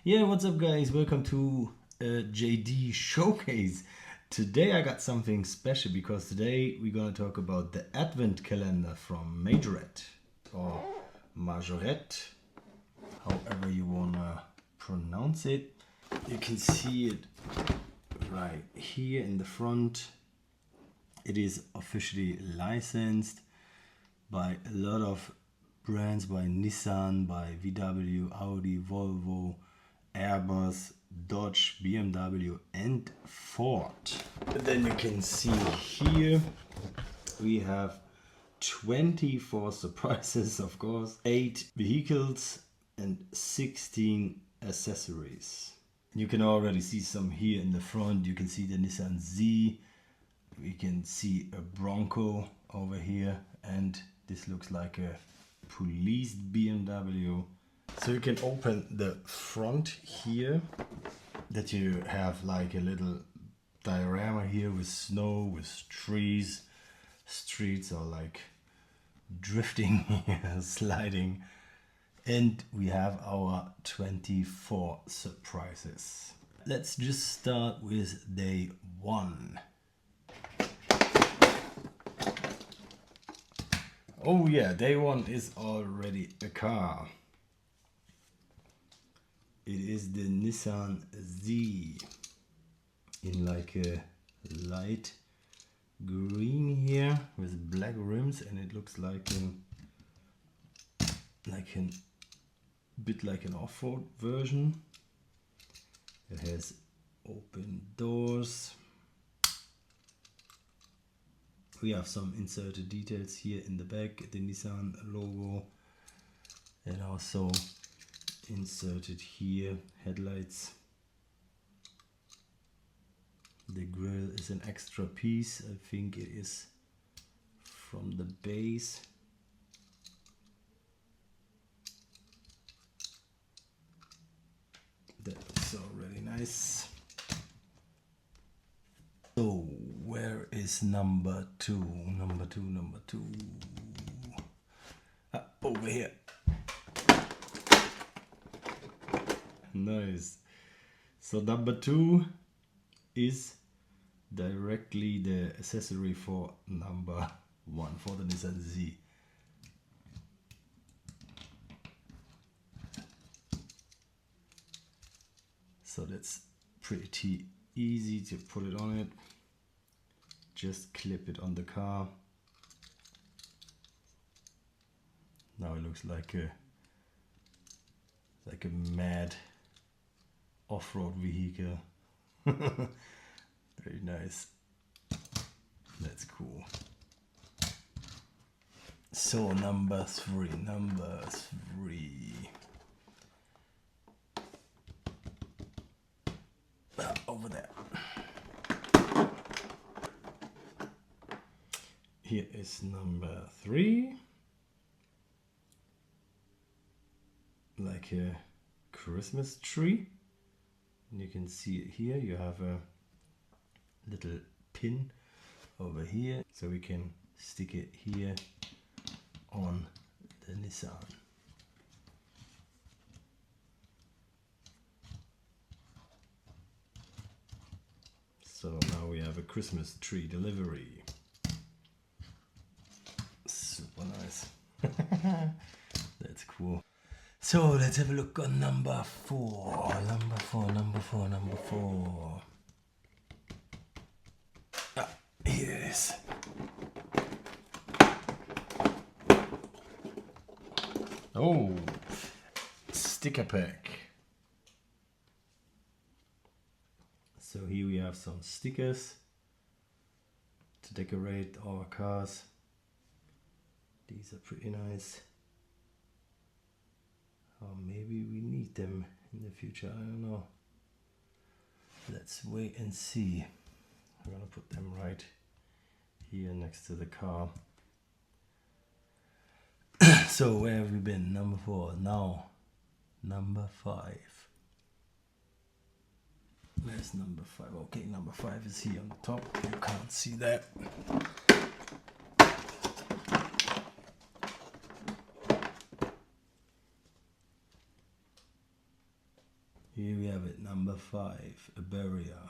Yeah, what's up guys? Welcome to JD Showcase. Today I got something special because today we're gonna talk about the Advent calendar from Majorette or Majorette, however you wanna pronounce it. You can see it right here in the front. It is officially licensed by a lot of brands, by Nissan, by VW, Audi, Volvo, Airbus, Dodge, BMW and Ford. But then you can see here we have 24 surprises, of course, 8 vehicles and 16 accessories. You can already see some here in the front. You can see the Nissan Z. We can see a Bronco over here, and this looks like a police BMW. So you can open the front here, that you have like a little diorama here with snow, with trees. Streets are like drifting here, sliding. And we have our 24 surprises. Let's just start with day 1. Oh yeah, day 1 is already a car. It is the Nissan Z in like a light green here with black rims, and it looks like a bit like an off-road version. It has open doors. We have some inserted details here in the back, the Nissan logo, and also inserted here headlights. The grille is an extra piece. I think it is from the base. That looks already nice. So where is number 2? Number two. Over here. Nice. So number 2 is directly the accessory for number 1, for the Nissan Z. So that's pretty easy to put it on it. Just clip it on the car. Now it looks like a mad off-road vehicle. Very nice. That's cool. So number 3. Over there. Here is number 3. Like a Christmas tree. And you can see it here. You have a little pin over here, so we can stick it here on the Nissan. So now we have a Christmas tree delivery. Super nice. That's cool. So let's have a look on number 4. Here it is. Oh, sticker pack. So here we have some stickers to decorate our cars. These are pretty nice. Or maybe we need them in the future, I don't know. Let's wait and see. I'm gonna put them right here next to the car. So where have we been? Number 4. Now number 5. Where's number 5? Okay, number 5 is here on the top. You can't see that. Here we have it, number 5, a barrier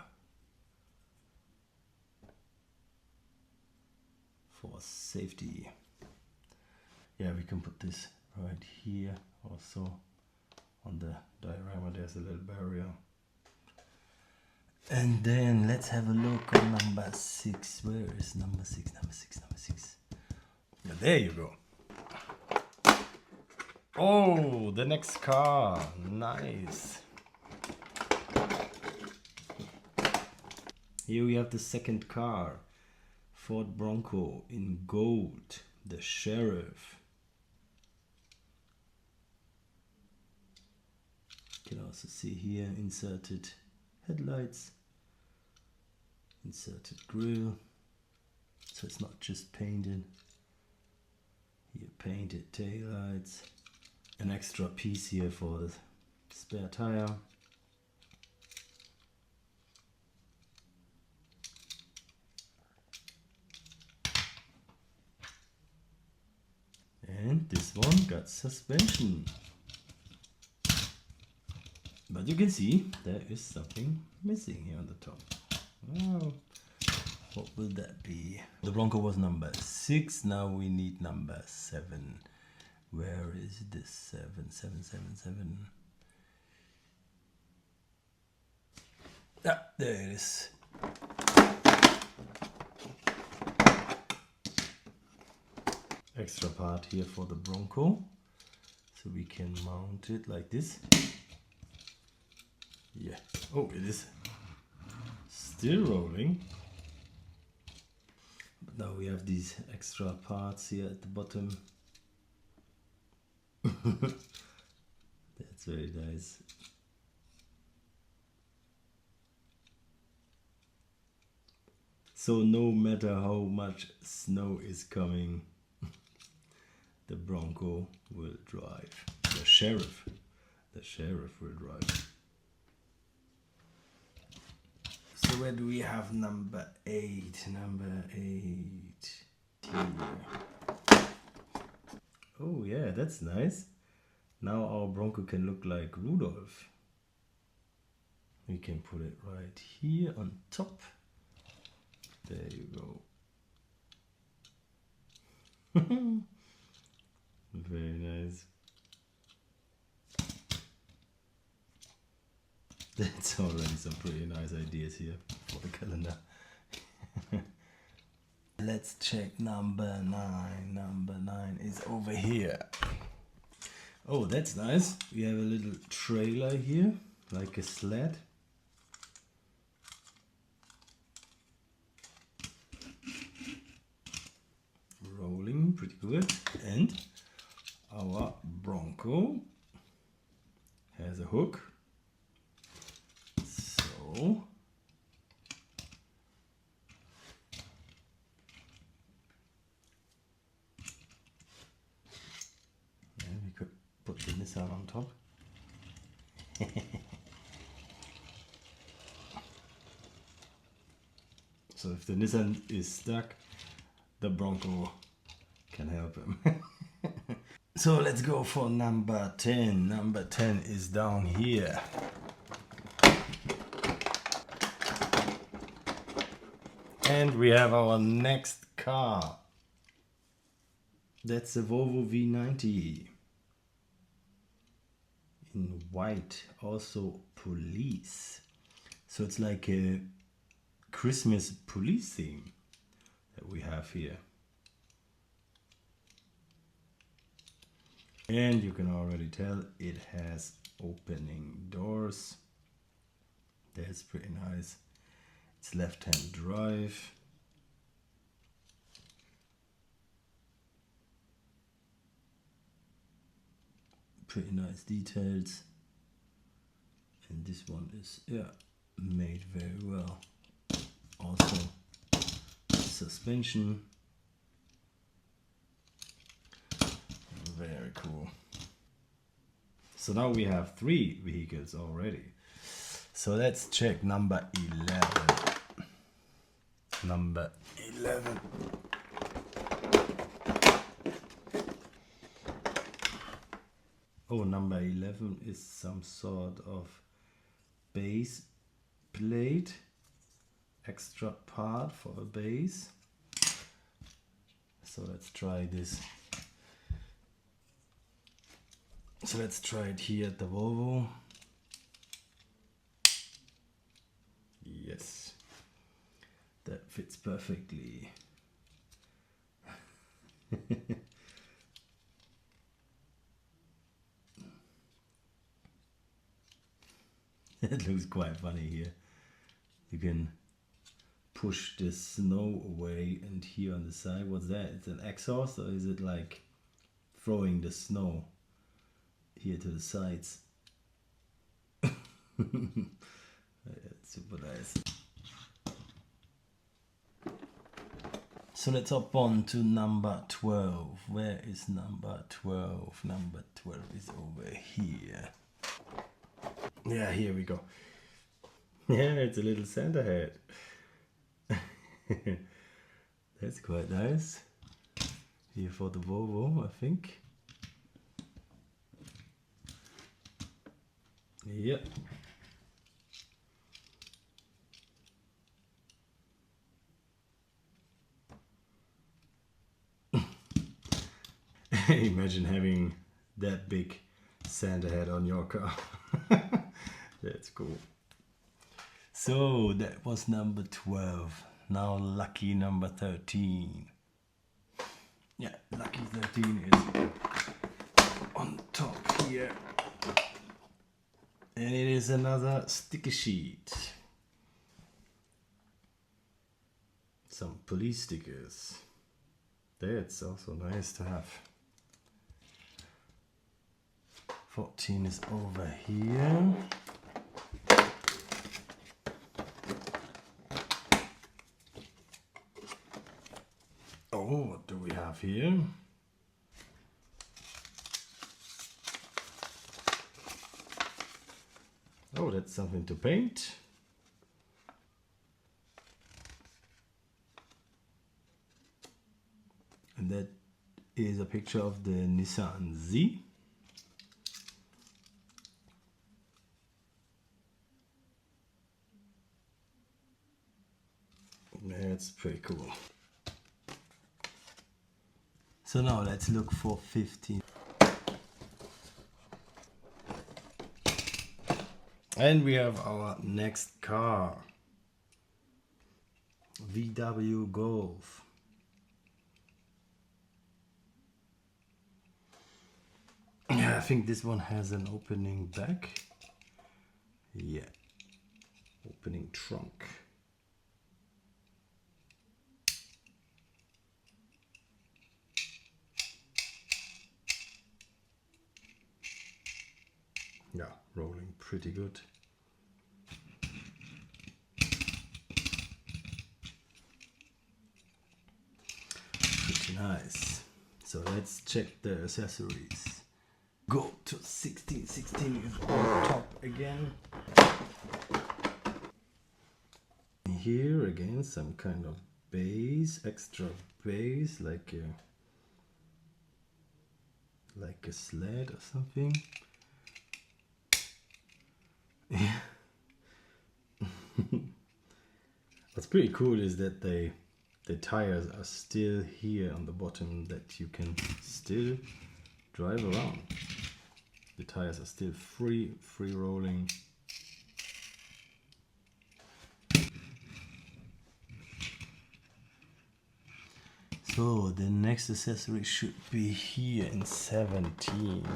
for safety. Yeah, we can put this right here also. On the diorama there's a little barrier. And then let's have a look on number 6. Where is number 6? Number 6, number 6. Yeah, there you go. Oh, the next car. Nice. Here we have the second car. Ford Bronco in gold. The Sheriff. You can also see here inserted headlights, inserted grille, so it's not just painted. Here painted taillights, an extra piece here for the spare tire. And this one got suspension. But you can see there is something missing here on the top. Oh, what will that be? The Bronco was number 6. Now we need number 7. Where is this 7? 7, 7, 7. Ah, there it is. Extra part here for the Bronco. So we can mount it like this. Yeah. Oh, it is still rolling. But now we have these extra parts here at the bottom. That's very nice. So no matter how much snow is coming, the Bronco will drive. The Sheriff will drive. So where do we have number 8? Number 8 here. Oh yeah, that's nice. Now our Bronco can look like Rudolph. We can put it right here on top. There you go. Very nice. That's already some pretty nice ideas here for the calendar. Let's check number 9. Number 9 is over here. Oh, that's nice. We have a little trailer here, like a sled. Rolling, pretty good. And our Bronco has a hook. So yeah, we could put the Nissan on top. So if the Nissan is stuck, the Bronco can help him. So let's go for number 10. Number 10 is down here. And we have our next car. That's a Volvo V90 in white, also police. So it's like a Christmas police theme that we have here. And you can already tell it has opening doors. That's pretty nice. It's left-hand drive. Pretty nice details. And this one is, yeah, made very well. Also, suspension. Very cool. So now we have 3 vehicles already. So let's check number 11. Number 11. Oh, number 11 is some sort of base plate, extra part for a base. So let's try this. So let's try it here at the Volvo. Yes, that fits perfectly. It looks quite funny here. You can push the snow away, and here on the side, what's that? It's an exhaust, or is it like throwing the snow here to the sides? That's super nice. So let's hop on to number 12. Where is number 12? Number 12 is over here. Yeah, here we go. Yeah, it's a little Santa hat. That's quite nice. Here for the Volvo, I think. Yep. Imagine having that big Santa hat on your car. That's cool. So that was number 12. Now lucky number 13. Yeah, lucky 13 is on top here. And it is another sticker sheet. Some police stickers. That's also nice to have. 14 is over here. Oh, what do we have here? Oh, that's something to paint. And that is a picture of the Nissan Z. That's pretty cool. So now let's look for 15. And we have our next car. VW Golf. Yeah, I think this one has an opening back. Yeah. Opening trunk. Yeah, rolling pretty good. Pretty nice. So let's check the accessories. Go to 16. 16 is on top again. Here again some kind of base, extra base, like a sled or something. Yeah. What's pretty cool is that the tires are still here on the bottom, that you can still drive around. The tires are still free rolling. So the next accessory should be here in 17.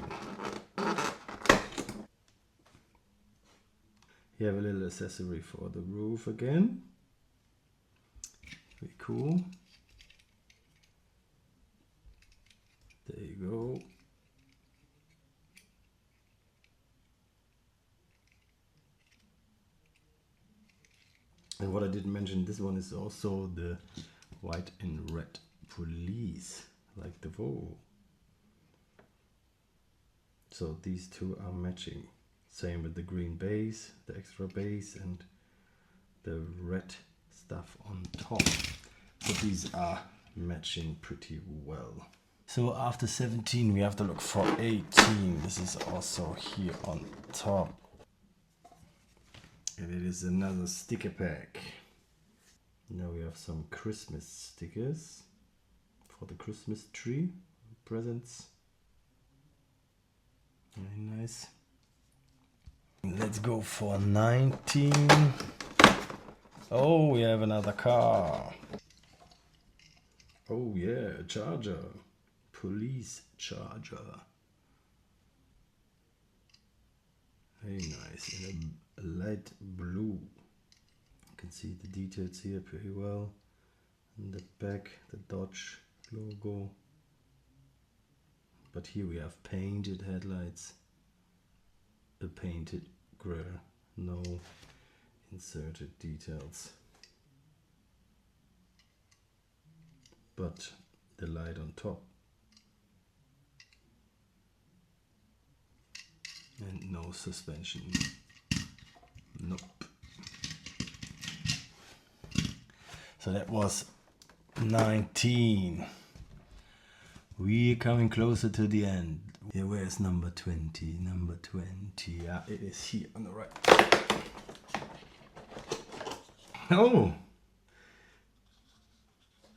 You have a little accessory for the roof again. Pretty cool. There you go. And what I didn't mention, this one is also the white and red police, like the Volvo. So these two are matching. Same with the green base, the extra base, and the red stuff on top. So these are matching pretty well. So after 17 we have to look for 18. This is also here on top. And it is another sticker pack. Now we have some Christmas stickers for the Christmas tree. Presents. Very nice. Let's go for 19. Oh, we have another car. Oh yeah, a charger. Police charger. Very nice. In a light blue. You can see the details here pretty well. In the back, the Dodge logo. But here we have painted headlights. A painted grille. No inserted details. But the light on top. And no suspension. Nope. So that was 19. We're coming closer to the end. Yeah, where's number 20? Number 20. Yeah, it is here on the right. Oh!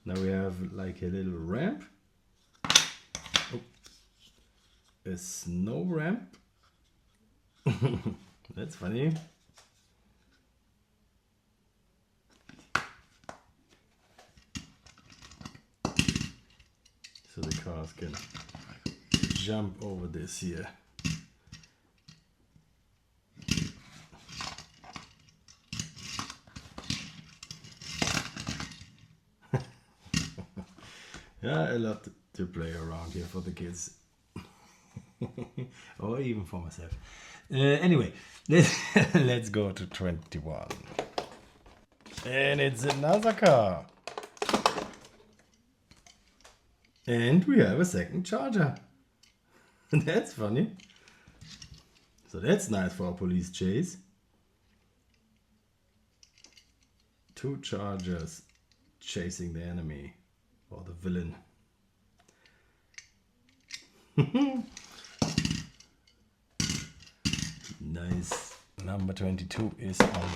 Now we have like a little ramp. Oh. A snow ramp. That's funny. So the cars can jump over this here. Yeah, a lot to play around here for the kids. Or even for myself. Anyway, let's go to 21. And it's another car. And we have a second charger. That's funny. So that's nice for a police chase. 2 chargers chasing the enemy or the villain. Nice. Number 22 is on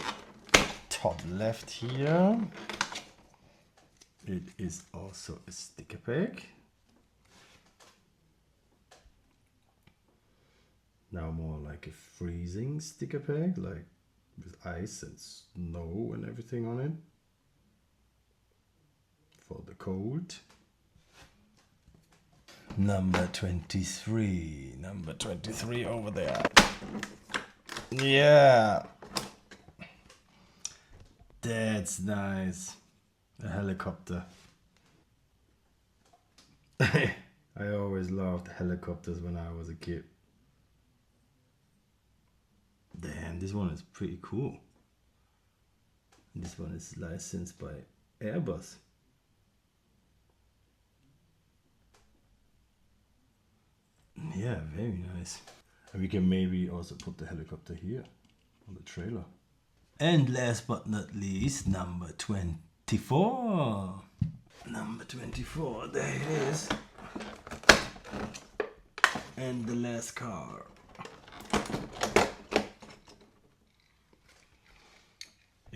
top left here. It is also a sticker pack. Now more like a freezing sticker pack, like with ice and snow and everything on it. For the cold. Number 23. Number 23 over there. Yeah. That's nice. A helicopter. I always loved helicopters when I was a kid. Damn, this one is pretty cool. This one is licensed by Airbus. Yeah, very nice. And we can maybe also put the helicopter here on the trailer. And last but not least, number 24. Number 24, there it is. And the last car.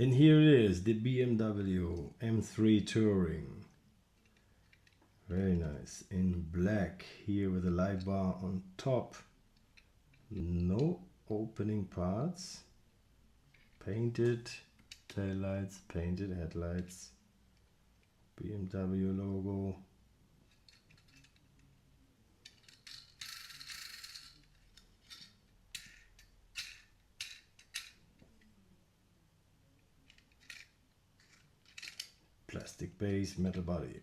And here it is, the BMW M3 Touring. Very nice. In black, here with a light bar on top. No opening parts. Painted taillights, painted headlights. BMW logo. Plastic base, metal body.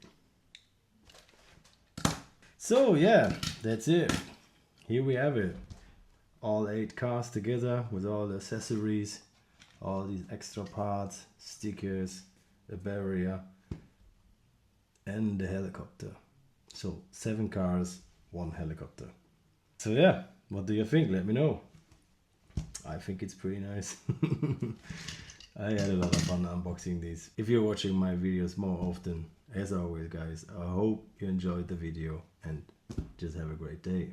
So yeah, that's it. Here we have it. All 8 cars together with all the accessories, all these extra parts, stickers, a barrier, and the helicopter. So 7 cars, 1 helicopter. So yeah, what do you think? Let me know. I think it's pretty nice. I had a lot of fun unboxing these. If you're watching my videos more often, as always guys, I hope you enjoyed the video and just have a great day.